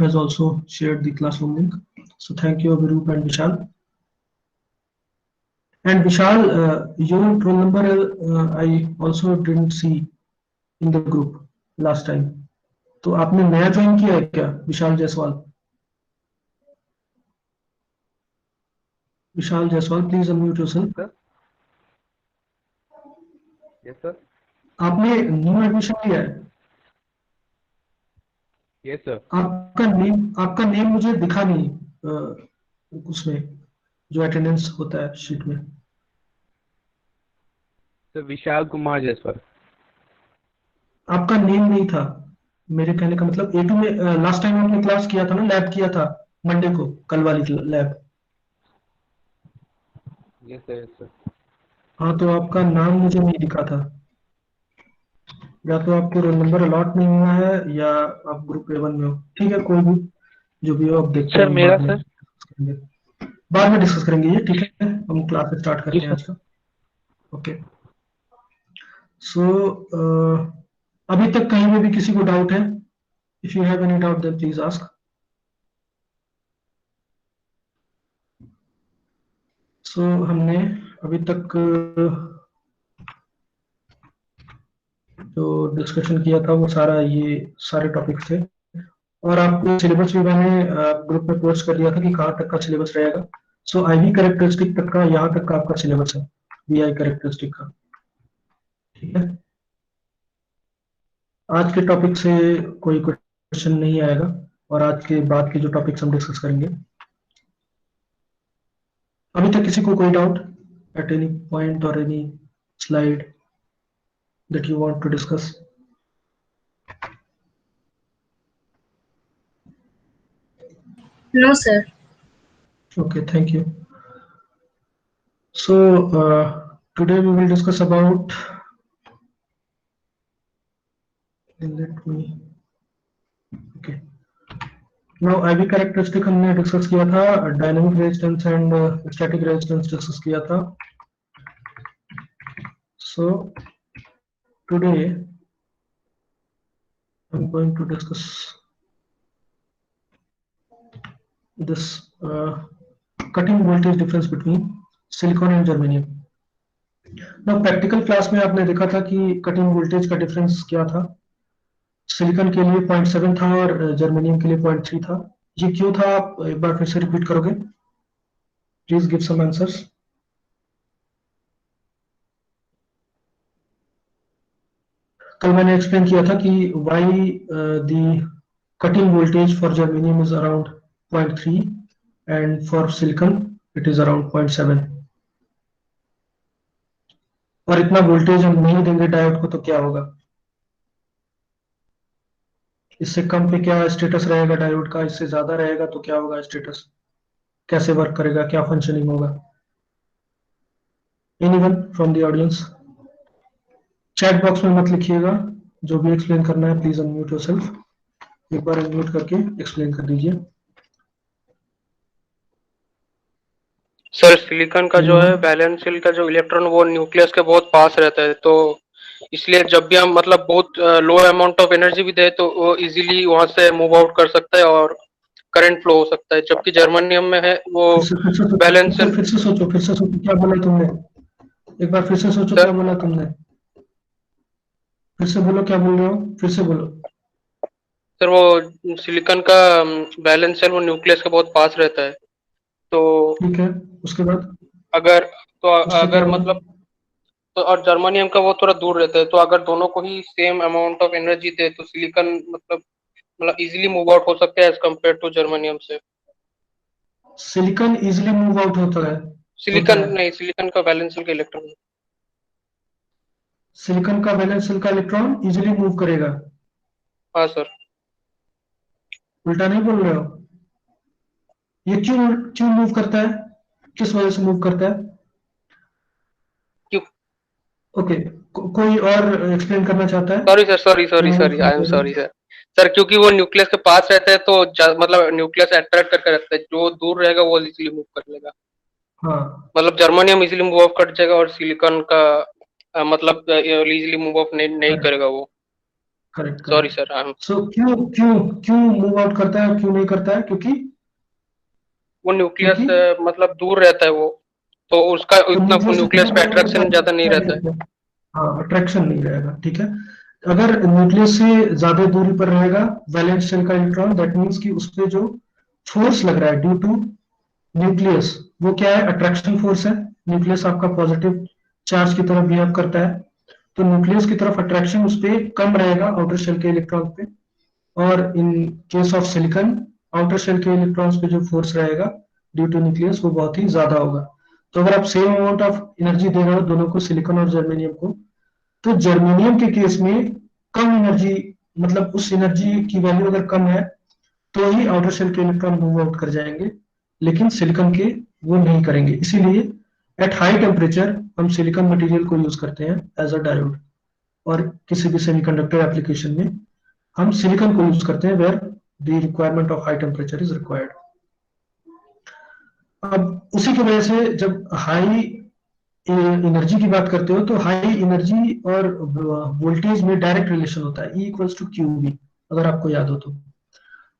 has also shared the classroom link. So thank you, Avirup and Vishal. And Vishal, your roll number I also didn't see in the group last time. तो आपने नया join किया है क्या, Vishal Jaiswal? Vishal Jaiswal, please unmute yourself. Yes sir. आपने new admission लिया है? Yes sir. आपका नेम मुझे दिखा नहीं उसमें जो अटेंडेंस होता है शीट में। सर विशाल कुमार जायसवाल। आपका नेम नहीं था, मेरे कहने का मतलब A2 में लास्ट टाइम आपने क्लास किया था ना, लैब किया था मंडे को, कल वाली lab. Yes sir yes sir. हाँ, तो आपका नाम मुझे नहीं दिखा था, या तो आपको रोल नंबर अलॉट नहीं हुआ है या आप ग्रुप A1 में हो। ठीक है, कोई भी जो भी हो आप देखते हैं, सर हम मेरा बाद में डिस्कस करेंगे ये। ठीक है, हम क्लास स्टार्ट करते हैं सर आज का। ओके, सो अभी तक कहीं में भी किसी को डाउट है? If you have any doubt then please ask. So हमने अभी तक जो डिस्कशन किया था वो सारा ये सारे टॉपिक्स थे, और आपको सिलेबस भी मैंने ग्रुप में पोस्ट कर दिया था कि कहाँ तक का सिलेबस रहेगा। सो आईवी कैरेक्टरिस्टिक तक का, यहाँ तक का आपका सिलेबस है, वीआई कैरेक्टरिस्टिक का। ठीक है, आज के टॉपिक से कोई क्वेश्चन नहीं आएगा, और आज के बाद के जो टॉपिक्स हम डिस्कस करेंगे। अभी तक किसी को कोई डाउट एट एनी पॉइंट और any slide that you want to discuss? No, sir. Okay, thank you. So today we will discuss about, let me, okay, now IV characteristic हमने डिस्कस किया था, dynamic resistance and static resistance discuss किया था। So today I'm going to discuss this cutting voltage difference between silicon and germanium. Now practical class में आपने देखा था कि कटिंग वोल्टेज का डिफरेंस क्या था। सिलिकॉन के लिए 0.7 था और जर्मेनियम के लिए 0.3 था। ये क्यों था, आप एक बार फिर से रिपीट करोगे? Please give some answers. कल मैंने एक्सप्लेन किया था कि why the cutting voltage for germanium is around 0.3 and for silicon it is around 0.7। और इतना वोल्टेज हम नहीं देंगे डायोड को तो क्या होगा? इससे कम पे क्या स्टेटस रहेगा डायोड का, इससे ज्यादा रहेगा तो क्या होगा स्टेटस, कैसे वर्क करेगा, क्या फंक्शनिंग होगा? Anyone from the audience? Chat box में मत लिखिएगा, जो भी एक्सप्लेन करना है प्लीज अनम्यूट योरसेल्फ। एक बार अनम्यूट करके एक्सप्लेन कर दीजिए। सर सिलिकॉन का जो है वैलेंस शेल का जो इलेक्ट्रॉन वो न्यूक्लियस के बहुत पास रहता है, तो इसलिए जब भी हम मतलब बहुत लो अमाउंट ऑफ एनर्जी भी दे तो वो इजीली वहां से मूव आउट कर सकता है और करंट फ्लो हो सकता है, जबकि जर्मनियम में है वो बैलेंस शेल। फिर से सोचो क्या बोला तुमने, एक बार फिर से सोचो क्या बोला तुमने, फिर से बोलो क्या बोल रहे हो, फिर से बोलो। सर वो सिलिकॉन का बैलेंस शेल वो न्यूक्लियस के बहुत पास रहता है, तो ठीक है, उसके बाद अगर उससे क्या होगा? मतलब तो और जर्मनियम का वो थोड़ा दूर रहता है, तो अगर दोनों को ही सेम अमाउंट ऑफ एनर्जी दे तो सिलिकॉन मतलब इजीली मूव आउट हो सकता है एज कम्पेयर टू जर्मनियम से। सिलिकॉन इजीली मूव आउट होता है? सिलिकॉन नहीं, सिलिकॉन का वैलेंस शेल का इलेक्ट्रॉन। सिलिकॉन का वैलेंस शेल का इलेक्ट्रॉन इजीली मूव करेगा? हाँ सर। उल्टा नहीं बोल रहे हो? ये क्यों क्यों मूव करता है, किस वजह से मूव करता है? क्यों? ओके, कोई और एक्सप्लेन करना चाहता है? Sorry sir, sorry I am sorry sir. Sir क्योंकि वो न्यूक्लियस के पास रहता है तो मतलब न्यूक्लियस अट्रैक्ट करके रखता है, जो दूर रहेगा वो इजीली मूव कर लेगा। हाँ, मतलब जर्मनियम इजीली मूव ऑफ कर जाएगा और सिलिकॉन का मतलब इजीली मूव ऑफ नहीं करेक्ट करेगा वो। Correct sorry correct. सर, सो क्यों क्यों क्यों मूव आउट करता है और क्यों नहीं करता है? क्योंकि वो न्यूक्लियस क्योंकि से मतलब दूर रहता है वो, तो उसका तो इतना न्यूक्लियस से न्यूक्लियस दूर पे रहेगा तो अट्रैक्शन ज्यादा नहीं क्या रहता है। दिक्कत है? हाँ, अट्रैक्शन नहीं रहेगा, ठीक है। अगर न्यूक्लियस से ज्यादा दूरी पर रहेगा वैलेंस शेल का इलेक्ट्रॉन, दैट मीन्स कि उस पे जो फोर्स लग रहा है ड्यू टू न्यूक्लियस, वो क्या है? अट्रैक्शन फोर्स है। न्यूक्लियस आपका पॉजिटिव चार्ज की तरफ बिहेव करता है, तो न्यूक्लियस की तरफ अट्रैक्शन उस पे कम रहेगा आउटर शेल के इलेक्ट्रॉन पे। और in case of silicon, outer shell के इलेक्ट्रॉन्स पे जो फोर्स रहेगा ड्यू टू न्यूक्लियस वो बहुत ही ज्यादा होगा। तो अगर आप सेम अमाउंट ऑफ एनर्जी दे रहे हो दोनों को, सिलिकॉन और जर्मेनियम को, तो जर्मेनियम के केस में कम एनर्जी, मतलब उस एनर्जी की वैल्यू अगर कम है तो ही आउटर शेल के इलेक्ट्रॉन मूव आउट कर जाएंगे, लेकिन सिलिकॉन के वो नहीं करेंगे। इसीलिए एट हाई टेम्परेचर हम सिलिकॉन मटेरियल को यूज करते हैं एज अ डायोड, और किसी भी सेमीकंडक्टर एप्लीकेशन में हम सिलिकॉन को यूज करते हैं where the requirement of high temperature is required. अब उसी की वजह से जब हाई एनर्जी की बात करते हो तो हाई एनर्जी और वोल्टेज में डायरेक्ट रिलेशन होता है, E equals to q V, अगर आपको याद हो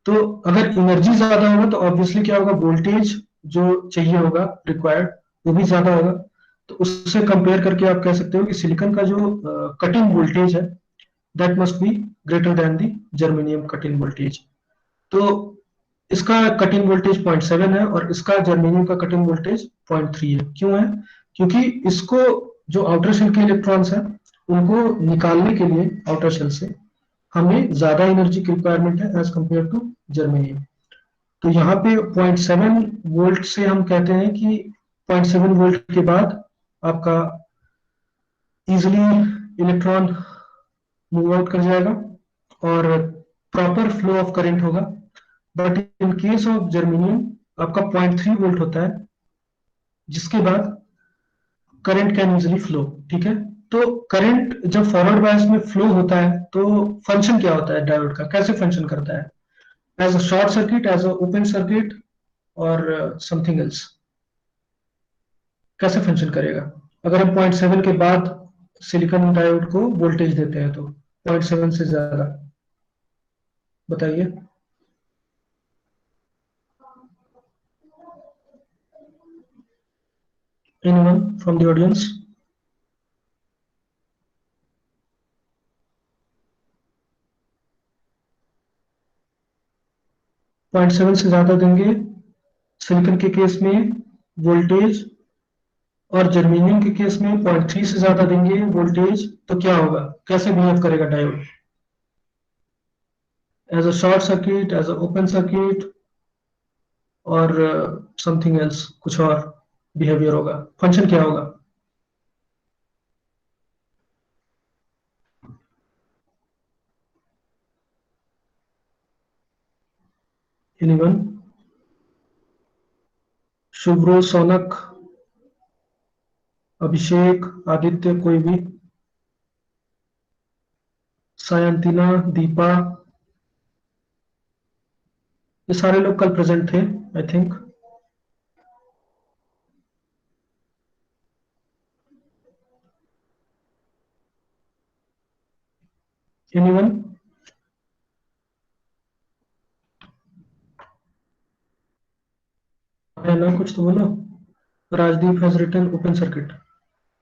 तो अगर एनर्जी ज्यादा होगा तो ऑब्वियसली क्या होगा? वोल्टेज जो चाहिए होगा रिक्वायर्ड वो भी ज्यादा होगा। तो उससे कंपेयर करके आप कह सकते हो कि सिलिकॉन का जो कटिंग वोल्टेज है that must be greater than the germanium cutting voltage. तो इसका कटिंग वोल्टेज 0.7 है और इसका जर्मेनियम का कटिंग वोल्टेज 0.3 है। क्यों है? क्योंकि इसको जो आउटर शेल के इलेक्ट्रॉन्स हैं उनको निकालने के लिए आउटर शेल से हमें ज्यादा एनर्जी की रिक्वायरमेंट है एज कंपेयर टू जर्मेनियम। तो यहाँ पे 0.7 वोल्ट से हम कहते हैं कि 0.7 वोल्ट के बाद आपका इजिली इलेक्ट्रॉन मूव आउट कर जाएगा और प्रॉपर फ्लो ऑफ करंट होगा। But in case of germanium आपका 0.3 वोल्ट होता है जिसके बाद करंट कैन इजिली फ्लो, ठीक है। तो करंट जब फॉरवर्ड बायस में फ्लो होता है तो फंक्शन क्या होता है डायोड का, कैसे फंक्शन करता है? As a short circuit, as a open circuit, और समथिंग एल्स? कैसे फंक्शन करेगा अगर हम 0.7 के बाद सिलिकॉन डायोड को वोल्टेज देते हैं तो 0.7 से ज्यादा? बताइए। Anyone from the audience? 0.7 से ज्यादा देंगे सिलिकॉन के केस में वोल्टेज, और जर्मेनियम के केस में 0.3 से ज्यादा देंगे वोल्टेज, तो क्या होगा? कैसे बिहेव करेगा diode? As a short circuit, as a open circuit, और समथिंग एल्स, कुछ और बिहेवियर होगा? फंक्शन क्या होगा? एनीवन? शुभ्रो, सोनक, अभिषेक, आदित्य, कोई भी? सायंतिना, दीपा, ये सारे लोग कल प्रेजेंट थे आई थिंक। एनीवन? है ना, कुछ तो बोलो। Rajdeep has written open circuit.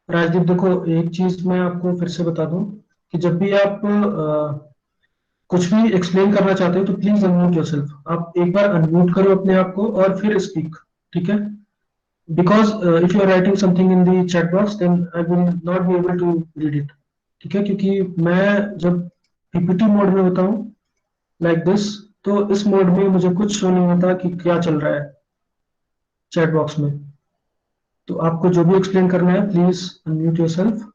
Rajdeep देखो, एक चीज मैं आपको फिर से बता दूं कि जब भी आप कुछ भी एक्सप्लेन करना चाहते हो तो प्लीज अनम्यूट योरसेल्फ। आप एक बार अनम्यूट करो अपने आप को और फिर स्पीक, ठीक है? Because if you are writing something in the chat box then I will not be able to read it, ठीक है? क्योंकि मैं जब पीपीटी मोड में होता हूँ लाइक दिस, तो इस मोड में मुझे कुछ शो नहीं होता कि क्या चल रहा है चैट बॉक्स में। तो आपको जो भी एक्सप्लेन करना है प्लीज अनम्यूट योरसेल्फ,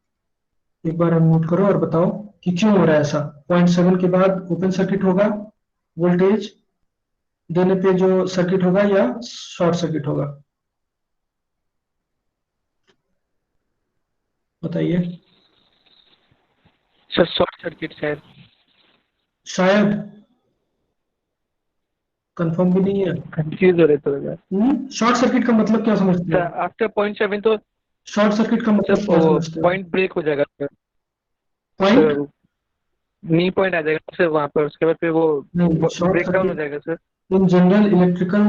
एक बार अनम्यूट करो और बताओ कि क्यों हो रहा है ऐसा। 0.7 के बाद ओपन सर्किट होगा वोल्टेज देने पे जो सर्किट होगा, या शॉर्ट सर्किट होगा? बताइए। सर शॉर्ट सर्किट शायद। शायद, कंफर्म भी नहीं है। कंफ्यूज हो रहे थोड़ा सा। शॉर्ट सर्किट का मतलब क्या समझते सर हो? आफ्टर 0.7 तो शॉर्ट सर्किट का सर मतलब क्या वो समझते हो? पॉइंट ब्रेक हो जाएगा सर। पॉइंट? सर नी पॉइंट आ जाएगा सर वहाँ पर, उसके बाद फिर वो नहीं, शॉर्ट ब्रेक डाउन हो सर्किट जाएगा sir. In general electrical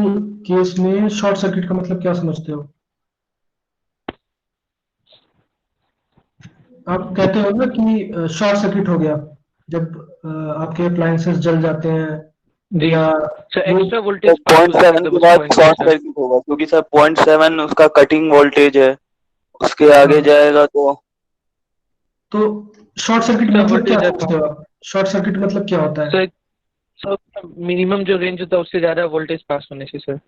case में शॉर्ट सर्किट का मतलब क्या समझते हो? आप कहते हो ना कि शॉर्ट सर्किट हो गया जब आपके अप्लायंसेस जल जाते हैं जी या सर, वो एक्स्ट्रा तो वोल्टेज पास हो जाएगा 0.7 तब के उस बाद पॉइंट पे शॉर्ट सर। सर्किट होगा, क्योंकि सर 0.7 उसका कटिंग वोल्टेज है, उसके आगे हाँ, जाएगा तो शॉर्ट सर्किट सर मतलब क्या वोल्टेज समझते हो आप? शॉर्ट सर्किट मतलब क्या होता है? सर, सर मिनिमम जो रेंज होता है उससे ज्यादा वोल्टेज पास होने से सर।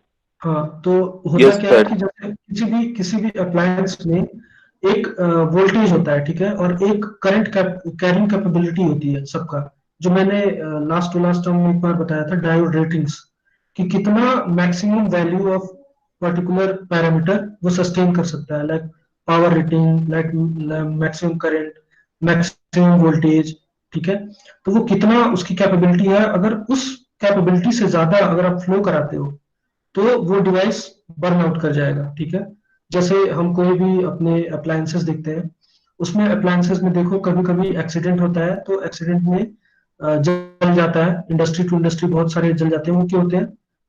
हाँ, तो होता यस क्या है सर। कि जैसे किसी भी अप्लायंस में एक वोल्टेज होता है, ठीक है, और एक करंट कैरिंग कैपेबिलिटी होती है सबका, जो मैंने लास्ट टू लास्ट टाइम में एक बार बताया था, डायोड रेटिंग्स, कि कितना maximum value of particular parameter वो सस्टेन कर सकता है, like power rating, like maximum current, maximum voltage, ठीक है। तो वो कितना उसकी कैपेबिलिटी है, अगर उस कैपेबिलिटी से ज्यादा अगर आप फ्लो कराते हो तो वो डिवाइस बर्न आउट कर जाएगा, ठीक है। जैसे हम कोई भी अपने अप्लायंसेस देखते हैं, उसमें अप्लायंसेस में देखो कभी कभी एक्सीडेंट होता है, तो एक्सीडेंट में जल जाता है, इंडस्ट्री टू इंडस्ट्री बहुत सारे जल जाते हैं। वो क्यों होते हैं?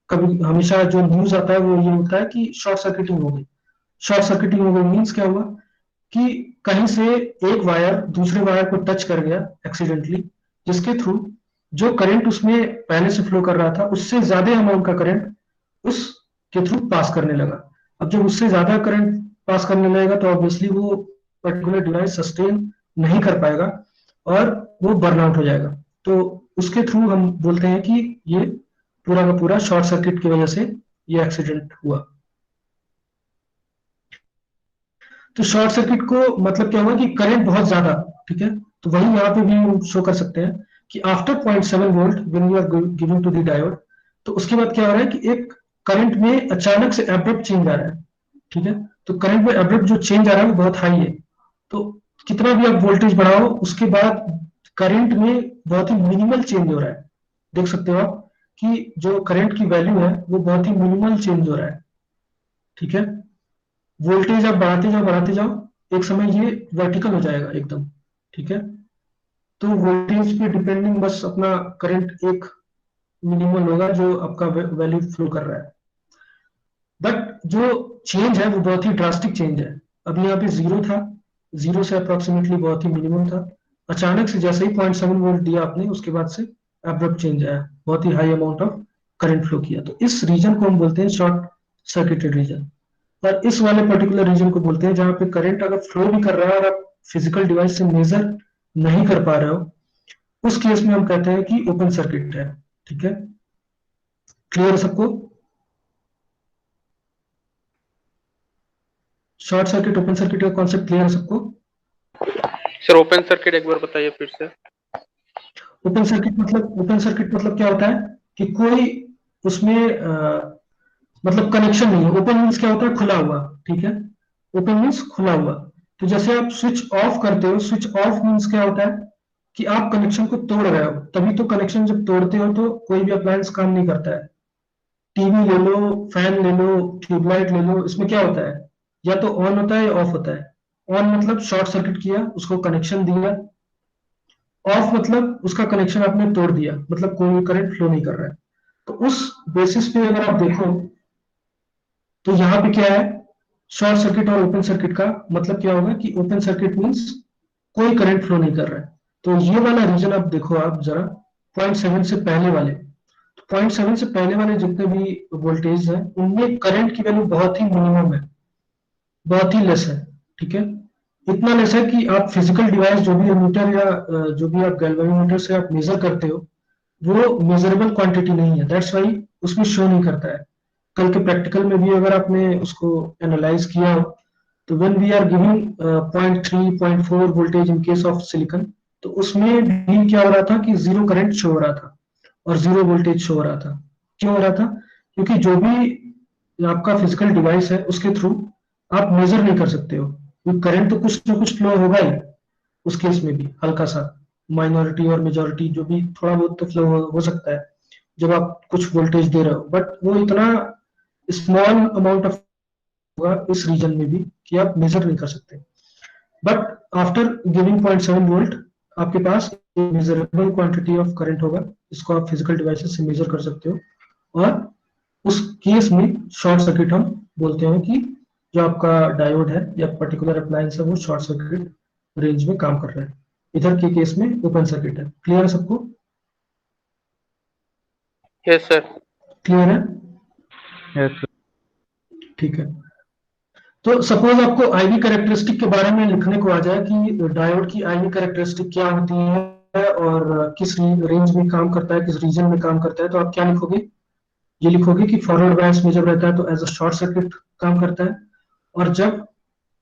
कभी हमेशा जो न्यूज आता है वो ये होता है कि शॉर्ट सर्किटिंग हो गई। शॉर्ट सर्किटिंग हो गई मीन्स क्या हुआ कि कहीं से एक वायर दूसरे वायर को टच कर गया एक्सीडेंटली, जिसके थ्रू जो करंट उसमें पहले से फ्लो कर रहा था उससे ज्यादा अमाउंट का करंट उस के थ्रू पास करने लगा। अब जब उससे ज्यादा करंट पास करने लगेगा तो ऑब्वियसली वो पर्टिकुलर डिवाइस सस्टेन नहीं कर पाएगा और वो बर्न आउट हो जाएगा। तो उसके थ्रू हम बोलते हैं कि ये पूरा का पूरा शॉर्ट सर्किट की वजह से ये एक्सीडेंट हुआ। तो शॉर्ट सर्किट को मतलब क्या हुआ कि करंट बहुत ज्यादा, ठीक है। तो वही यहाँ पे भी हम शो कर सकते हैं कि after 0.7 volt when you are giving to the diode, तो उसके बाद क्या हो रहा है कि एक करंट में अचानक से एब्रप्ट चेंज आ रहा है, ठीक है। तो करंट में एब्रप्ट जो चेंज आ रहा है वो बहुत हाई है। तो कितना भी आप वोल्टेज बढ़ाओ उसके बाद करंट में बहुत ही मिनिमल चेंज हो रहा है। देख सकते हो आप कि जो करंट की वैल्यू है वो बहुत ही मिनिमल चेंज हो रहा है, ठीक है। वोल्टेज आप बढ़ाते जाओ, एक समय ये वर्टिकल हो जाएगा एकदम, ठीक है। तो वोल्टेज पे डिपेंडिंग बस अपना करंट एक मिनिमल होगा जो आपका वैल्यू फ्लो कर रहा है। बट जो चेंज है वो बहुत ही ड्रास्टिक चेंज है। अभी यहाँ पे जीरो था, जीरो से अप्रोक्सीमेटली बहुत ही मिनिमम था, अचानक से जैसे ही 0.7 वोल्ट दिया आपने उसके बाद से एब्रप्ट चेंज आया, बहुत ही high amount of current flow किया। तो इस रीजन को हम बोलते हैं शॉर्ट सर्किटेड रीजन। और इस वाले पर्टिकुलर रीजन को बोलते हैं जहां पे करंट अगर फ्लो भी कर रहा है और आप फिजिकल डिवाइस से मेजर नहीं कर पा रहे हो, उस केस में हम कहते हैं कि ओपन सर्किट है, ठीक है। क्लियर है सबको? शॉर्ट सर्किट ओपन सर्किट का कॉन्सेप्ट क्लियर है सबको? सर ओपन सर्किट एक बार बताइए फिर से। ओपन सर्किट मतलब क्या होता है कि कोई उसमें मतलब कनेक्शन नहीं है। ओपन मीन्स क्या होता है? खुला हुआ, ठीक है। ओपन मीन्स खुला हुआ। तो जैसे आप स्विच ऑफ करते हो, स्विच ऑफ मीन्स क्या होता है कि आप कनेक्शन को तोड़ रहे हो। तभी तो कनेक्शन जब तोड़ते हो तो कोई भी अप्लायंस काम नहीं करता है। टीवी ले लो, फैन ले लो, ट्यूबलाइट ले लो, इसमें क्या होता है? या तो ऑन होता है या ऑफ होता है। ऑन मतलब शॉर्ट सर्किट किया, उसको कनेक्शन दिया। ऑफ मतलब उसका कनेक्शन आपने तोड़ दिया, मतलब कोई भी करंट फ्लो नहीं कर रहा है। तो उस बेसिस पे अगर आप देखो तो यहाँ पे क्या है, शॉर्ट सर्किट और ओपन सर्किट का मतलब क्या होगा कि ओपन सर्किट मीन्स कोई करंट फ्लो नहीं कर रहा है। तो ये वाला रीजन आप देखो, आप जरा 0.7 से पहले वाले, तो 0.7 से पहले वाले जितने भी वोल्टेज है उनमें करंट की वैल्यू बहुत ही मिनिमम है, बहुत ही लेस है, ठीक है। इतना लेस है कि आप फिजिकल डिवाइस जो भी एमीटर या जो भी आप गैल्वेनोमीटर से आप मेजर करते हो वो मेजरेबल क्वांटिटी नहीं है, दैट्स वाई उसमें शो नहीं करता है। कल के प्रैक्टिकल में भी अगर आपने उसको एनालाइज किया हो तो when we are giving 0.3 0.4 voltage in case of silicon, तो उसमें भी क्या हो रहा था कि जीरो करंट शो हो रहा था और जीरो वोल्टेज शो हो रहा था। क्यों हो रहा था? क्योंकि जो भी आपका फिजिकल डिवाइस है उसके थ्रू आप मेजर नहीं कर सकते हो, करंट तो कुछ ना कुछ फ्लो होगा ही। उस केस में भी हल्का सा माइनॉरिटी और मेजॉरिटी जो भी थोड़ा बहुत तो फ्लो हो सकता है जब आप कुछ वोल्टेज दे रहे हो, बट वो इतना स्मॉल अमाउंट ऑफ होगा इस रीजन में भी कि आप मेजर नहीं कर सकते। बट आफ्टर गिविंग 0.7 वोल्ट आपके पास मेजरेबल क्वांटिटी ऑफ करंट होगा, इसको आप फिजिकल डिवाइसेस से मेजर कर सकते हो, और उस केस में शॉर्ट सर्किट हम बोलते हैं कि जो आपका डायोड है या पर्टिकुलर अप्लायंस है वो शॉर्ट सर्किट रेंज में काम कर रहा है। इधर के केस में ओपन सर्किट है। क्लियर है सबको? Yes sir. क्लियर है? यस ठीक है। तो सपोज आपको आईवी कैरेक्टरिस्टिक के बारे में लिखने को आ जाए कि डायोड की आईवी कैरेक्टरिस्टिक क्या होती है और किस रेंज में काम करता है, किस रीजन में काम करता है, तो आप क्या लिखोगे? ये लिखोगे कि फॉरवर्ड बायस में जब रहता है तो एज अ शॉर्ट सर्किट काम करता है, और जब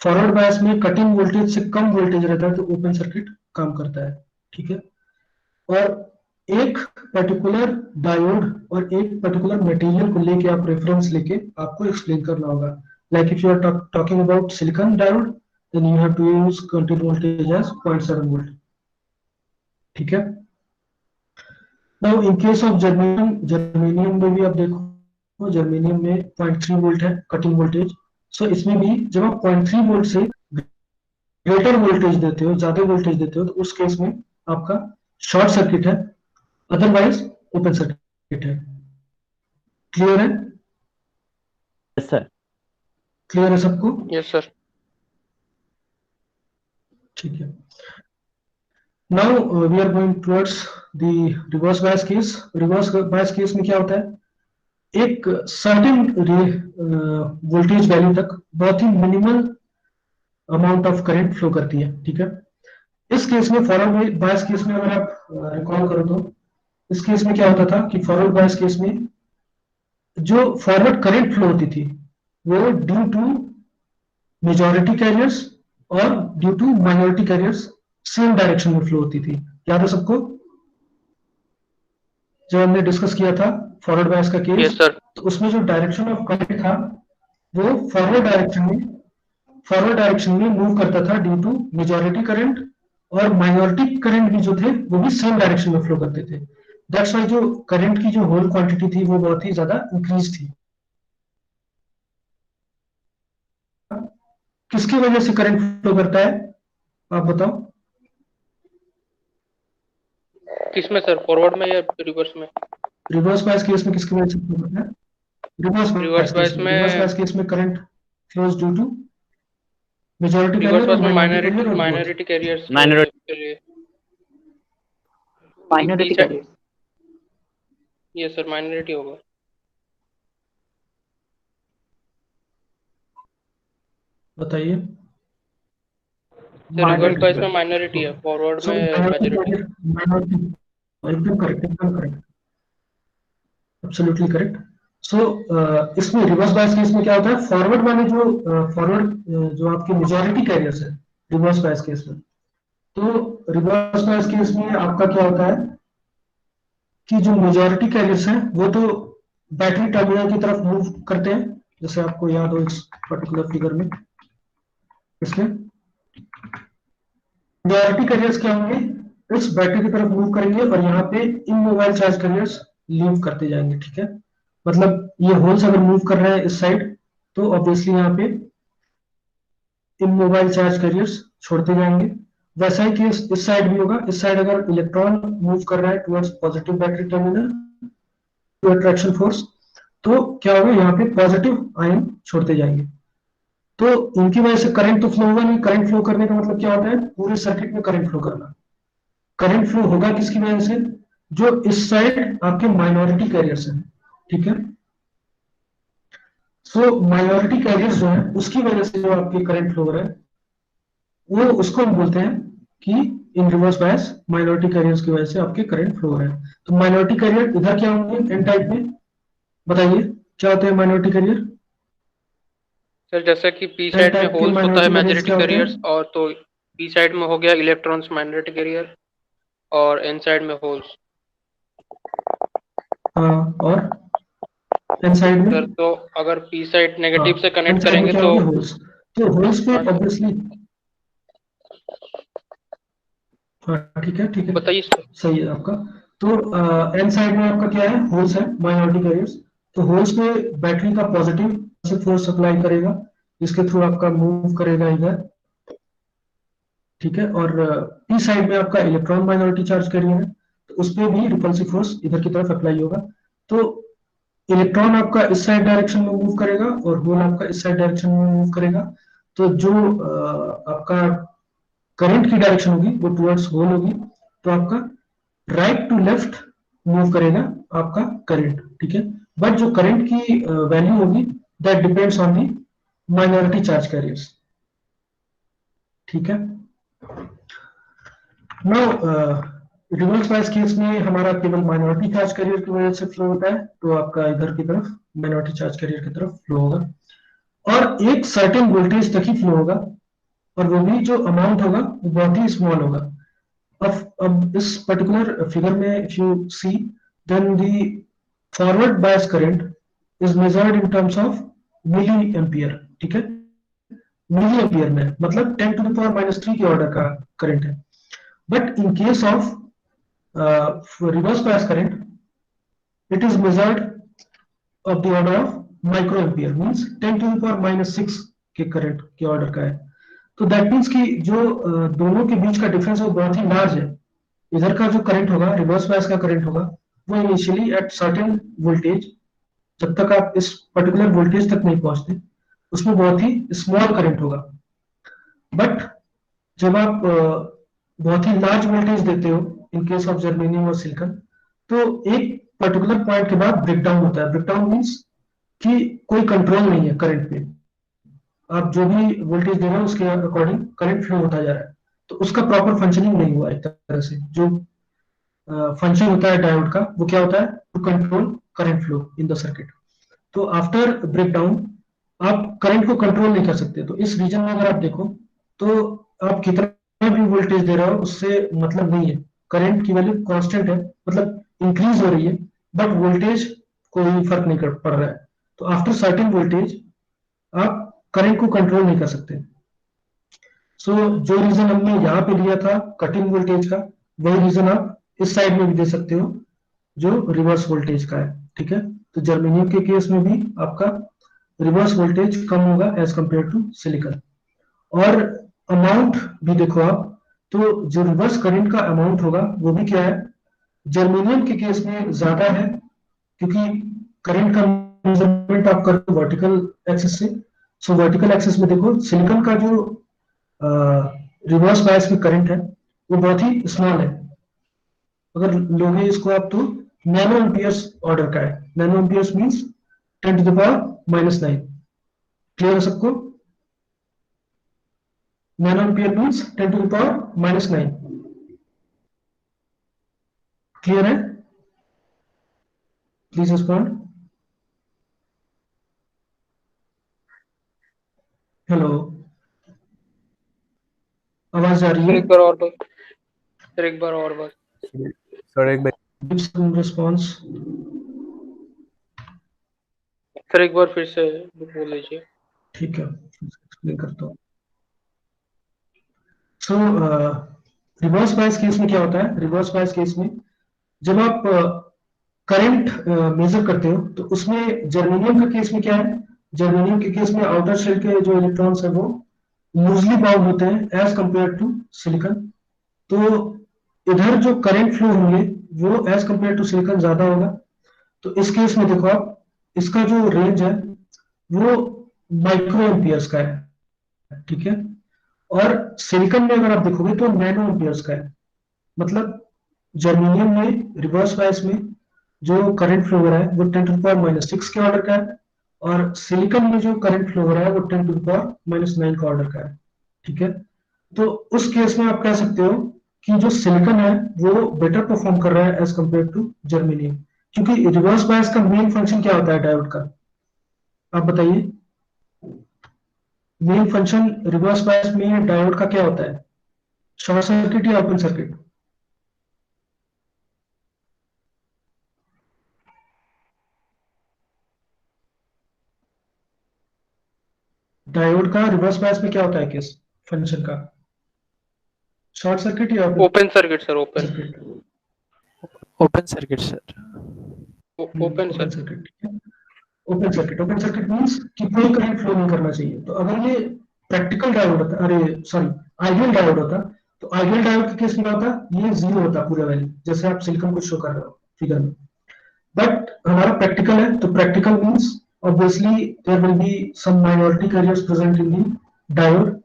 फॉरवर्ड बायस में कटिंग वोल्टेज से कम वोल्टेज रहता है तो ओपन सर्किट काम करता है। ठीक है। और एक पर्टिकुलर डायोड और एक पर्टिकुलर मटेरियल को लेके आप रेफरेंस लेके आपको एक्सप्लेन करना होगा। Like if you are talking about silicon diode, then you have to use continuous voltage as 0.7 volt. ठीक है। Now in case of germanium में भी आप देखो, जर्मेनियम में 0.3 वोल्ट है कटिंग वोल्टेज। सो इसमें भी जब आप 0.3 वोल्ट से ग्रेटर वोल्टेज देते हो, ज्यादा वोल्टेज देते हो, तो उस केस में आपका शॉर्ट सर्किट है, अदरवाइज ओपन सर्किट है। क्लियर है? सर। क्लियर है सबको? Yes sir. ठीक है। Now we are going towards the reverse bias case. Reverse bias case में क्या होता है, एक सर्टेन वोल्टेज वैल्यू तक बहुत ही minimal amount of current flow करती है। ठीक है। इस केस में फॉरवर्ड बायस केस में अगर आप रिकॉल करो तो इस केस में क्या होता था कि फॉरवर्ड बायस केस में जो फॉरवर्ड करंट फ्लो होती थी वो ड्यू टू मेजॉरिटी कैरियर्स और due to minority carriers same direction में फ्लो होती थी। याद है सबको जब हमने डिस्कस किया था फॉरवर्ड बायस का केस? Yes sir. तो उसमें जो डायरेक्शन ऑफ करंट था वो फॉरवर्ड डायरेक्शन में मूव करता था ड्यू टू मेजॉरिटी करंट, और माइनॉरिटी करंट भी जो थे वो भी सेम डायरेक्शन में फ्लो करते थे। दैट्स वाई जो करंट की जो होल क्वांटिटी थी वो बहुत ही ज्यादा इंक्रीज थी। किसकी वजह से करंट फ्लो करता है आप बताओ? किसमें सर, फॉरवर्ड में या रिवर्स में? रिवर्स बायस केस में किसकी वजह से फ्लो करता है? रिवर्स बायस में केस में current flows due to majority reverse carrier और बायस में माइनॉरिटी कैरियर और बोथ। माइनॉरिटी कैरियर्स माइनॉरिटी के लिए माइनॉरिटी पीछे- कैरियर। ये सर माइनॉरिटी होगा। बताइए। सर रिवर्स बायस में माइनॉरिटी है, फॉरवर्ड So, में मेजॉरिटी। minority, एकदम करेक्ट, एकदम करेक्ट, एब्सोल्युटली करेक्ट। सो इसमें रिवर्स बायस केस में क्या होता है, फॉरवर्ड वाले जो जो आपके मेजॉरिटी कैरियर्स है रिवर्स बायस केस में, तो रिवर्स बायस केस में आपका क्या होता है कि जो मेजॉरिटी कैरियर्स हैं वो तो बैटरी टर्मिनल की तरफ मूव करते हैं, जैसे आपको याद हो इस पर्टिकुलर फिगर में, इसमें मेजॉरिटी कैरियर्स क्या होंगे, इस बैटरी की तरफ मूव करेंगे और यहाँ पे इमोबाइल चार्ज कैरियर्स लीव करते जाएंगे। ठीक है। मतलब ये होल्स अगर मूव कर रहे हैं इस साइड तो ऑब्वियसली यहाँ पे इमोबाइल चार्ज कैरियर्स छोड़ते जाएंगे। वैसा ही केस इस साइड भी होगा। इस साइड अगर इलेक्ट्रॉन मूव कर रहा है towards positive battery terminal to attraction force, तो क्या होगा, यहाँ पे पॉजिटिव आयन छोड़ते जाएंगे। तो इनकी वजह से करंट तो फ्लो होगा नहीं। करंट फ्लो करने का मतलब क्या होता है, पूरे सर्किट में करंट फ्लो करना। करंट फ्लो होगा किसकी वजह से, जो इस साइड आपके माइनॉरिटी कैरियर्स हैं। ठीक है। सो माइनॉरिटी कैरियर्स जो है उसकी वजह से जो आपके करंट फ्लो हो रहा है वो उसको हम बोलते हैं कि इन रिवर्स बायस माइनॉरिटी कैरियर्स की वजह से आपके करंट फ्लो हो रहा है। तो माइनॉरिटी कैरियर इधर क्या होंगे एन टाइप में, बताइए क्या होते हैं माइनॉरिटी कैरियर? सर जैसे कि पी एन साइड में टाइप के होल्स होता है माइनॉरिटी कैरियर्स मेजॉरिटी क्या होते कैरियर्स, हैं? और तो पी साइड में हो गया इलेक्ट्रॉन्स माइनॉरिटी कैरियर, और एन साइड में होल्स। हाँ, और एन साइड में? सर तो अगर पी साइड नेगेटिव से एन कनेक्ट साइड में करेंगे क्या तो होंगे, होल्स। तो होल्स पे हाँ सर। ऑब्वियसली, हाँ ठीक है, ठीक है, बताइए सर। सही है आपका। तो एन साइड में आपका क्या है, होल्स है, माइनॉरिटी कैरियर्स। तो होल्स पे बैटरी का पॉजिटिव से फोर्स सप्लाई करेगा, जिसके थ्रू आपका मूव करेगा इधर ठीक है, और पी साइड में आपका इलेक्ट्रॉन माइनॉरिटी चार्ज कैरियर है, तो उस पर भी रिपल्सिव फोर्स इधर की तरफ अप्लाई होगा। तो इलेक्ट्रॉन आपका इस साइड डायरेक्शन में मूव करेगा और होल आपका इस साइड डायरेक्शन में मूव करेगा। तो जो आपका करंट की डायरेक्शन होगी वो टुवर्ड्स होल होगी, तो आपका राइट टू लेफ्ट मूव करेगा आपका करंट, ठीक है। बट जो करंट की वैल्यू होगी that depends on the minority charge carriers, ठीक है। नाउ रिवर्स बायस केस में हमारा केवल माइनॉरिटी चार्ज कैरियर की वजह से फ्लो होता है, तो आपका इधर की तरफ माइनॉरिटी चार्ज कैरियर की तरफ फ्लो होगा और एक सर्टेन वोल्टेज तक ही फ्लो होगा, और वो भी जो अमाउंट होगा वो बहुत ही स्मॉल होगा। अब इस पर्टिकुलर फिगर में if you see then the forward bias current is measured in terms of milliampere, ठीक है। मिली एम्पियर में मतलब 10 टू द पावर -3 के ऑर्डर का करंट है। But in case of reverse bias current, it is measured of the order of microampere, means 10 to the power -6 के current के order का है। तो दैट मीन्स कि जो दोनों के बीच का डिफरेंस है वो बहुत ही लार्ज है। इधर का जो करंट होगा, रिवर्स बायस का करंट होगा, वो इनिशियली एट सर्टेन वोल्टेज, जब तक आप इस पर्टिकुलर वोल्टेज तक नहीं पहुंचते, उसमें बहुत ही स्मॉल करंट होगा। बट जब आप बहुत ही लार्ज वोल्टेज देते हो इन केस ऑफ जर्मेनियम और सिलिकॉन, तो एक पर्टिकुलर पॉइंट के बाद ब्रेकडाउन होता है। ब्रेकडाउन मीन्स कि कोई कंट्रोल नहीं है करंट पे, आप जो भी वोल्टेज दे रहे हो उसके अकॉर्डिंग करंट फ्लो होता जा रहा है, तो उसका प्रॉपर फंक्शनिंग नहीं हुआ। एक तरह से जो फंक्शन होता है डायोड का वो क्या होता है, to control current flow in the circuit. तो आफ्टर ब्रेकडाउन आप करंट को कंट्रोल नहीं कर सकते। तो इस रीजन में अगर आप देखो तो आप कितना भी वोल्टेज दे रहे हो उससे मतलब नहीं है, करंट की वैल्यू कांस्टेंट है, मतलब इंक्रीज हो रही है, बट वोल्टेज कोई फर्क नहीं पड़ रहा है। तो आफ्टर सर्टेन वोल्टेज आप करंट को कंट्रोल नहीं कर सकते। सो जो रीजन हमने यहाँ पे लिया था कटिंग वोल्टेज का, वही रीजन आप इस साइड में भी दे सकते हो जो रिवर्स वोल्टेज का है, ठीक है। तो जर्मेनियम के केस में भी आपका रिवर्स वोल्टेज कम होगा एज कंपेयर टू सिलिकॉन। और अमाउंट भी देखो आप, तो जो रिवर्स करंट का अमाउंट होगा वो भी क्या है, जर्मेनियम के केस में ज्यादा है, क्योंकि करंट का मेजरमेंट आप करते हो वर्टिकल एक्सिस से। सो वर्टिकल एक्सिस में देखो सिलिकॉन का जो रिवर्स बायस में करंट है वो बहुत ही स्मॉल है। अगर लोगे इसको आप तो नैनो एम्पियर्स ऑर्डर का है। Nano amperes means 10 to the power -9। Clear है सबको? Nano ampere means 10 to the power -9। Clear है? Please respond. हेलो, आवाज आ रही सर है? एक बार और बस, सर एक बार और बस। सर एक बार Give some response. सर एक बार फिर से बोल दीजिए। ठीक है, एक्सप्लेन करता हूँ। सो रिवर्स बायस केस में क्या होता है, रिवर्स बायस केस में जब आप करंट मेजर करते हो तो उसमें जर्मेनियम के केस में क्या है, जर्मेनियम के केस में आउटर शेल के जो इलेक्ट्रॉन्स है वो लूजली बाउंड होते हैं एज कंपेयर टू सिलिकॉन। तो इधर जो करंट फ्लो होंगे वो एज कंपेयर टू सिलिकॉन ज्यादा होगा। तो इस केस में देखो आप, इसका जो रेंज है वो माइक्रो एम्पियर्स का है, ठीक है। और सिलिकॉन में अगर आप देखोगे तो नैनो एम्पियर्स का है। मतलब जर्मेनियम में रिवर्स बायस में जो करंट फ्लो हो रहा है वो 10 टू द पावर -6 के ऑर्डर का है, और सिलिकॉन में जो करंट फ्लो हो रहा है वो 10 टू द पावर -9 का ऑर्डर का है, ठीक है। तो उस केस में आप कह सकते हो कि जो सिलिकॉन है वो बेटर परफॉर्म कर रहा है एज कंपेयर टू जर्मेनियम, क्योंकि रिवर्स बायस का मेन फंक्शन क्या होता है डायोड का, आप बताइए। मेन फंक्शन रिवर्स बायस में डायोड का क्या होता है, शॉर्ट सर्किट या ओपन सर्किट? डायोड का रिवर्स बायस में क्या होता है केस फंक्शन का, शॉर्ट सर्किट या open circuit sir, open circuit? Open circuit sir. Open open sir. Circuit, ठीक है। Open circuit, open circuit means कि कोई करंट फ्लो नहीं करना चाहिए। तो अगर ये प्रैक्टिकल डायोड होता, अरे सॉरी, आइडियल डायोड होता, तो आइडियल डायोड के केस में क्या होता, ये जीरो होता पूरा वैल्यू, जैसे आप सिलिकॉन को शो कर रहे हो फिगर में। बट हमारा प्रैक्टिकल है, तो practical means obviously there will be some minority carriers present in the diode,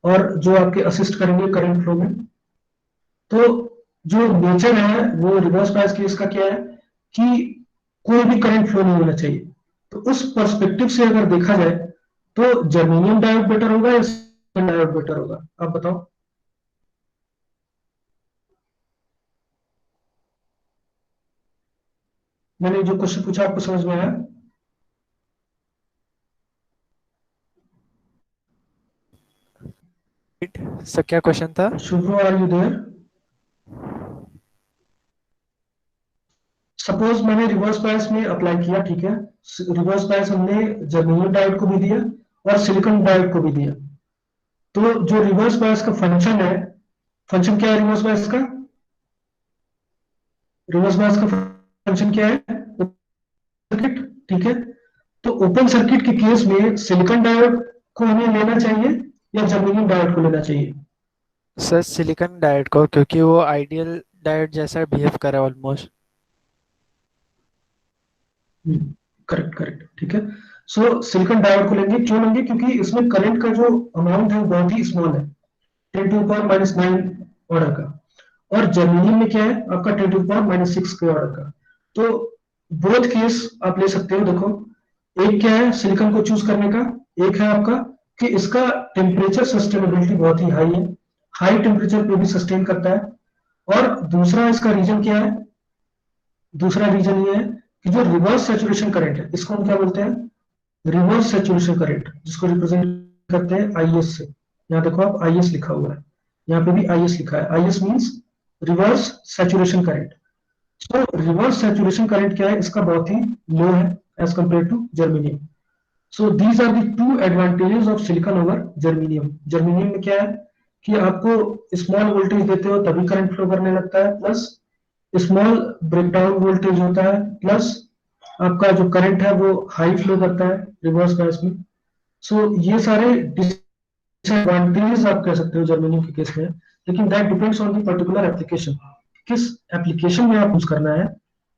और जो आपके असिस्ट करेंगे करंट फ्लो में। तो जो नेचर है वो रिवर्स बायस केस का क्या है कि कोई भी करंट फ्लो नहीं होना चाहिए। तो उस पर्सपेक्टिव से अगर देखा जाए तो जर्मेनियम डायोड बेटर होगा या सिलिकॉन डायोड बेटर होगा, आप बताओ। मैंने जो क्वेश्चन पूछा आपको समझ में आया? सर क्या क्वेश्चन था? शुभ्रो, आर यू देयर? सपोज मैंने रिवर्स बायस में अप्लाई किया, ठीक है, रिवर्स बायस हमने जर्मेनियम डायोड को भी दिया और सिलिकॉन डायोड को भी दिया। तो जो रिवर्स बायस का फंक्शन है, फंक्शन क्या है रिवर्स बायस का? रिवर्स बायस का फंक्शन क्या है? सर्किट, ठीक है। तो ओपन सर्किट के केस में सिलिकॉन डायोड को हमें लेना चाहिए या जर्मेनियम डायोड को लेना चाहिए? सर सिलिकॉन डायोड को, क्योंकि वो आइडियल डायोड जैसा बिहेव कर रहा है ऑलमोस्ट। करेक्ट करेक्ट, ठीक है। सो सिलिकॉन डायोड को लेंगे, क्यों लेंगे? क्योंकि इसमें करंट का जो अमाउंट है बहुत ही स्मॉल है, 10⁻⁻9 ऑर्डर का, और जर्मेनियम में क्या है आपका 10⁻⁻6 के ऑर्डर का। तो बोथ केस आप ले सकते हो। देखो, एक क्या है सिलिकॉन को चूज करने का, एक है आपका कि इसका टेम्परेचर सस्टेनेबिलिटी बहुत ही हाई है, हाई टेम्परेचर पे भी सस्टेन करता है। और दूसरा इसका रीजन क्या है? दूसरा रीजन ये है कि जो रिवर्स सैचुरेशन करंट है, इसको हम क्या बोलते हैं? रिवर्स सैचुरेशन करंट, जिसको रिप्रेजेंट करते हैं आईएस से। यहाँ देखो आप आईएस लिखा हुआ है, यहाँ पे भी आईएस लिखा है। IS means reverse saturation current. तो रिवर्स सैचुरेशन करंट क्या है इसका? बहुत ही लो है as compared to germanium. So these are the two advantages of silicon over germanium. Germanium में क्या है कि आपको स्मॉल वोल्टेज देते हो तभी करंट फ्लो करने लगता है, प्लस स्मॉल ब्रेकडाउन वोल्टेज होता है, प्लस आपका जो करंट है वो हाई फ्लो करता है रिवर्स बायस में। सो ये सारे डिसएडवांटेजेस आप कह सकते हो जर्मेनियम के केस में, लेकिन that depends on the particular application. किस एप्लीकेशन में आप यूज करना है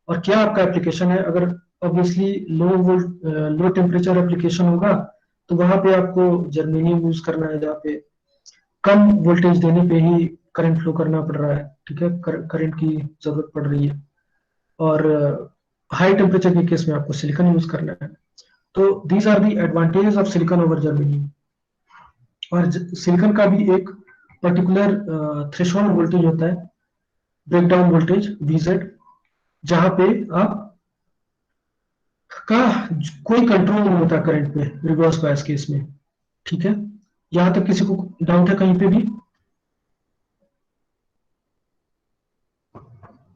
और क्या आपका एप्लीकेशन है। अगर ऑब्वियसली लो टेम्परेचर एप्लीकेशन होगा तो वहां पे आपको जर्मेनियम यूज करना है, जहाँ पे कम वोल्टेज देने पे ही करंट फ्लो करना पड़ रहा है, ठीक है, करंट की जरूरत पड़ रही है। और हाई टेम्परेचर के केस में आपको सिलिकॉन यूज करना है। तो these are the advantages of silicon over germanium. और सिलिकॉन का भी एक पर्टिकुलर थ्रेशोल्ड वोल्टेज होता है, ब्रेकडाउन वोल्टेज VZ, जहां पे आप का कोई कंट्रोल नहीं होता करंट पे रिवर्स बायस केस में, ठीक है। यहां तक किसी को डाउट है कहीं पे भी?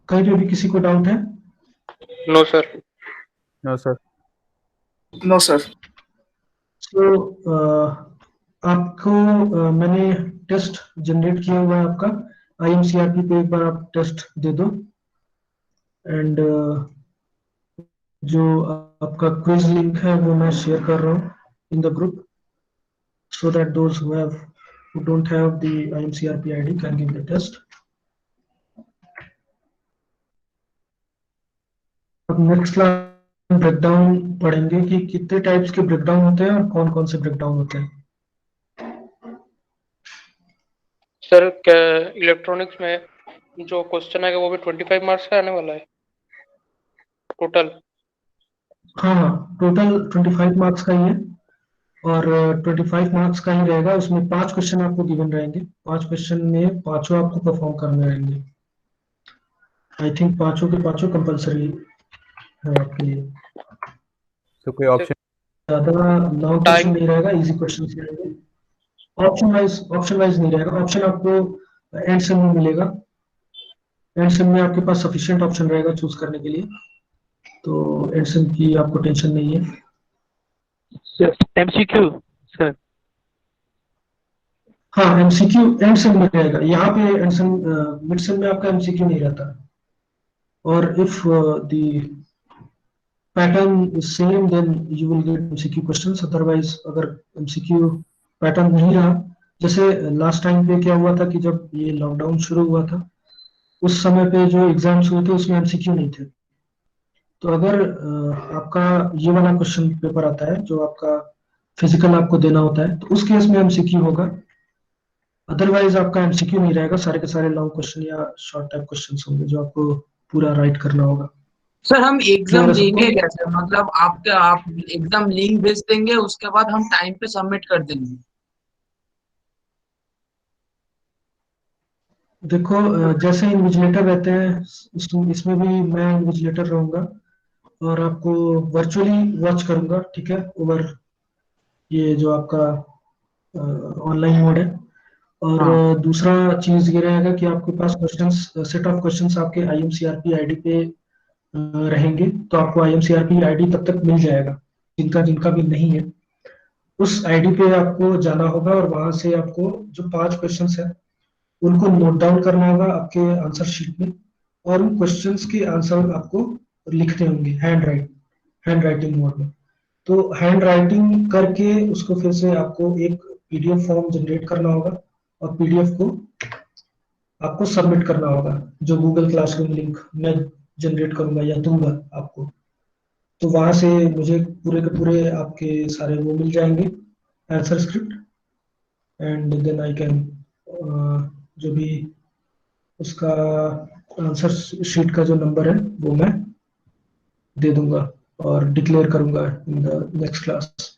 कहीं पे भी किसी को डाउट है? No sir. No sir. No, sir. तो आपको मैंने टेस्ट जनरेट किया हुआ है आपका IMCRP पे, एक बार आप टेस्ट दे दो। एंड जो आपका क्विज लिंक है वो मैं शेयर कर रहा हूँ in the group, so that those who don't have the IMCRP ID can give the test. अब नेक्स्ट क्लास ब्रेकडाउन पढ़ेंगे कि कितने टाइप्स के ब्रेकडाउन होते हैं और कौन कौन से ब्रेकडाउन होते हैं। सर इलेक्ट्रॉनिक्स में जो क्वेश्चन आएगा वो भी 25 मार्क्स का आने वाला है टोटल? हाँ हाँ, टोटल 25 मार्क्स का ही है, और 25 मार्क्स का ही रहेगा। उसमें 5 क्वेश्चन आपको गिवन रहेंगे, 5 क्वेश्चन में पांचों आपको परफॉर्म करने रहेंगे। आई थिंक पांचों के पांचों कंपलसरी है आपके लिए। तो कोई ऑप्शन? ज्यादा लॉन्ग क्वेश्चन नहीं रहेगा, इजी क्वेश्चन रहेंगे। ऑप्शन वाइज नहीं रहेगा, ऑप्शन आपको एंड सेम में मिलेगा। एंड सेम में आपके पास सफिशिएंट ऑप्शन रहेगा चूज करने के लिए, तो एंड सेम की आपको टेंशन नहीं है। Sir MCQ sir. हाँ, एमसीक्यू एंड सेम में रहेगा, यहाँ पे एंड सेम मिड सेम में आपका एमसीक्यू नहीं रहता। और if the pattern is same then you will get MCQ questions, otherwise अगर एमसीक्यू पैटर्न नहीं रहा जैसे लास्ट टाइम पे क्या हुआ था कि जब ये लॉकडाउन शुरू हुआ था उस समय पे जो एग्जाम्स हुए थे उसमें एमसीक्यू नहीं थे। तो अगर आपका ये वाला क्वेश्चन पेपर आता है जो आपका फिजिकल आपको देना होता है तो उस केस में एमसीक्यू होगा, अदरवाइज आपका एमसीक्यू नहीं रहेगा, सारे के सारे लॉन्ग क्वेश्चन या शॉर्ट टाइप क्वेश्चंस होंगे जो आपको पूरा राइट करना होगा। सर हम क्लियर एग्जाम है सबको? देंगे कैसे, मतलब आप एग्जाम लिंक भेज देंगे, उसके बाद हम टाइम पे सबमिट कर देंगे? देखो जैसे इन्विजिलेटर रहते हैं इसमें भी मैं इन्विजिलेटर रहूंगा और आपको वर्चुअली वॉच करूंगा, ठीक है, ओवर ये जो आपका ऑनलाइन मोड है। और हाँ। दूसरा चीज ये रहेगा कि आपके पास क्वेश्चंस, सेट ऑफ क्वेश्चंस आपके आईएमसीआरपी आईडी पे रहेंगे, तो आपको आईएमसीआरपी आईडी तब तक मिल जाएगा जिनका जिनका भी नहीं है। उस आईडी पे आपको जाना होगा और वहां से आपको जो 5 क्वेश्चंस है उनको नोट डाउन करना होगा आपके आंसर शीट में, और उन क्वेश्चंस के आंसर आपको लिखने होंगे हैंड राइटिंग मोड में। तो हैंड राइटिंग करके उसको फिर से आपको एक पीडीएफ फॉर्म जनरेट करना होगा और पीडीएफ को आपको सबमिट करना होगा, जो गूगल क्लासरूम लिंक मैं जनरेट करूंगा या दूंगा आपको। तो वहां से मुझे पूरे के पूरे आपके सारे वो मिल जाएंगे answer script, and then I can जो भी उसका आंसर शीट का जो नंबर है वो मैं दे दूंगा और डिक्लेयर करूंगा इन द नेक्स्ट क्लास।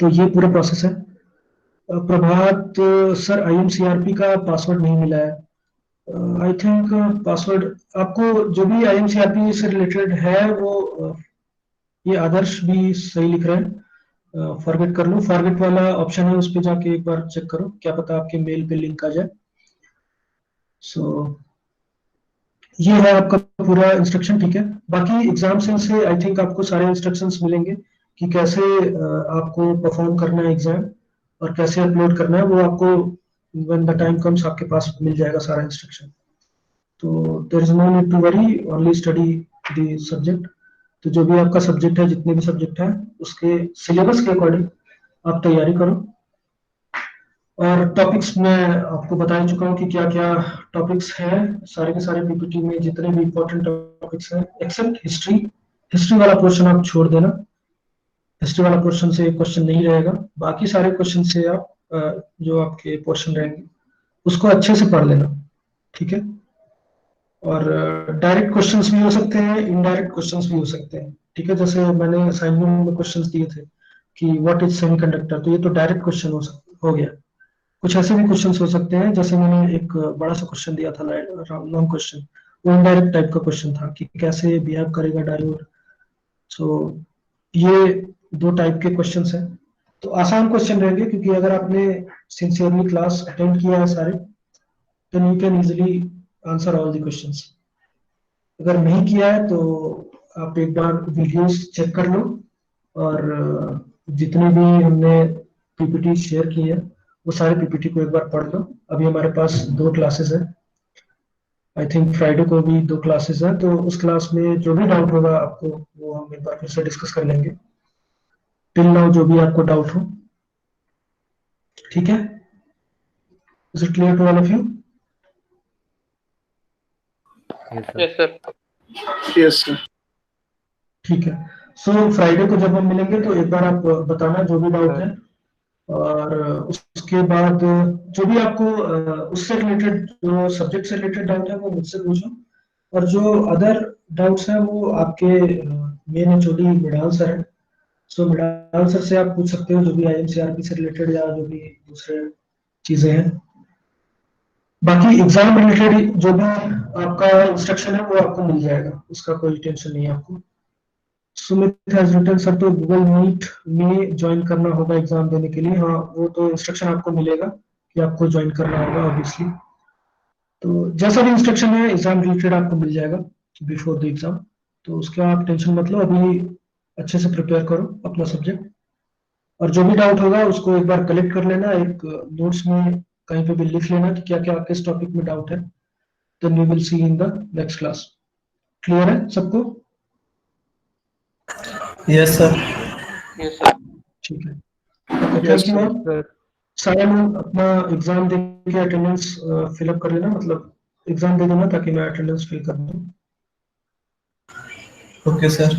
तो ये पूरा प्रोसेस है। प्रभात सर, आईएमसीआरपी का पासवर्ड नहीं मिला है। आई थिंक पासवर्ड आपको जो भी आईएमसीआरपी से रिलेटेड है वो ये आदर्श भी सही लिख रहे हैं। फॉरगेट कर लो, फॉरगेट वाला ऑप्शन है उस पर जाके एक बार चेक करो, क्या पता आपके मेल पे लिंक आ जाए। सो ये है आपका पूरा इंस्ट्रक्शन, ठीक है। बाकी एग्जाम सेल से आई थिंक आपको सारे इंस्ट्रक्शंस मिलेंगे कि कैसे आपको परफॉर्म करना है एग्जाम और कैसे अपलोड करना है, वो आपको व्हेन द टाइम कम्स आपके पास मिल जाएगा सारा इंस्ट्रक्शन। तो there is no need to worry, only study the subject. तो जो भी आपका सब्जेक्ट है, जितने भी सब्जेक्ट है उसके सिलेबस के अकॉर्डिंग आप तैयारी करो। और टॉपिक्स मैं आपको बता ही चुका हूँ कि क्या क्या टॉपिक्स हैं, सारे के सारे पीपीटी में जितने भी इंपॉर्टेंट टॉपिक्स हैं एक्सेप्ट हिस्ट्री। हिस्ट्री वाला पोर्शन आप छोड़ देना, हिस्ट्री वाला पोर्शन से क्वेश्चन नहीं रहेगा, बाकी सारे क्वेश्चन से आप जो आपके पोर्शन रहेंगे उसको अच्छे से पढ़ लेना, ठीक है। और डायरेक्ट क्वेश्चंस भी हो सकते हैं, इनडायरेक्ट क्वेश्चंस भी हो सकते हैं, ठीक है। जैसे मैंने असाइनमेंट में क्वेश्चंस दिए थे कि व्हाट इज सेमीकंडक्टर, तो ये तो डायरेक्ट क्वेश्चन हो गया। कुछ ऐसे भी क्वेश्चंस हो सकते हैं, जैसे मैंने एक बड़ा सा क्वेश्चन दिया था लॉन्ग क्वेश्चन, वो इनडायरेक्ट टाइप का क्वेश्चन था कि कैसे बिहेव करेगा डायोड। सो ये 2 टाइप के क्वेश्चंस हैं। तो आसान क्वेश्चन रहेंगे क्योंकि अगर आपने सिंसियरली क्लास अटेंड किया है सारे, तो you can easily answer all the questions. अगर नहीं किया है तो आप एक बार वीडियोस चेक कर लो, और जितने भी हमने पीपीटी शेयर की है वो सारे पीपीटी को एक बार पढ़ लो। अभी हमारे पास 2 क्लासेस है, आई थिंक फ्राइडे को भी 2 क्लासेस है, तो उस क्लास में जो भी डाउट होगा आपको वो हम एक बार फिर से डिस्कस कर लेंगे। टिल नाउ जो भी आपको डाउट हो, ठीक है। Is it clear to all of you? Yes sir. Yes sir. ठीक है। सो फ्राइडे को जब हम मिलेंगे तो एक बार आप बताना जो भी डाउट है, और उसके बाद जो भी आपको उससे रिलेटेड, जो सब्जेक्ट से रिलेटेड डाउट है वो मुझसे पूछो, और जो अदर डाउट्स हैं वो आपके मेन एचओडी मृणाल सर है। सो मृणाल सर से आप पूछ सकते हो जो भी आईएमसीआरपी से रिलेटेड या जो भी दूसरे चीजें हैं। बाकी एग्जाम रिलेटेड जो भी आपका इंस्ट्रक्शन है वो आपको मिल जाएगा, उसका कोई टेंशन नहीं है आपको। सुमित हैज रिटन सर, तो गूगल मीट में ज्वाइन करना होगा एग्जाम देने के लिए। हाँ, वो तो इंस्ट्रक्शन आपको मिलेगा कि आपको ज्वाइन करना होगा ऑब्वियसली। तो जैसा भी इंस्ट्रक्शन है एग्जाम रिलेटेड आपको मिल जाएगा बिफोर द एग्जाम, तो उसका आप टेंशन मत लो। अभी अच्छे से प्रिपेयर करो अपना सब्जेक्ट, और जो भी डाउट होगा उसको एक बार कलेक्ट कर लेना, एक नोट्स में कहीं पे भी लिख लेना कि क्या क्या किस टॉपिक में डाउट है। Then we will see in the next class. Clear है सबको? Yes sir. Yes sir. ठीक है, thank yes you sir. All. Sir सारा लोग अपना एग्जाम दे के अटेंडेंस फिलअप कर लेना, मतलब एग्जाम दे देना ताकि मैं अटेंडेंस फिल कर दूं। Okay sir.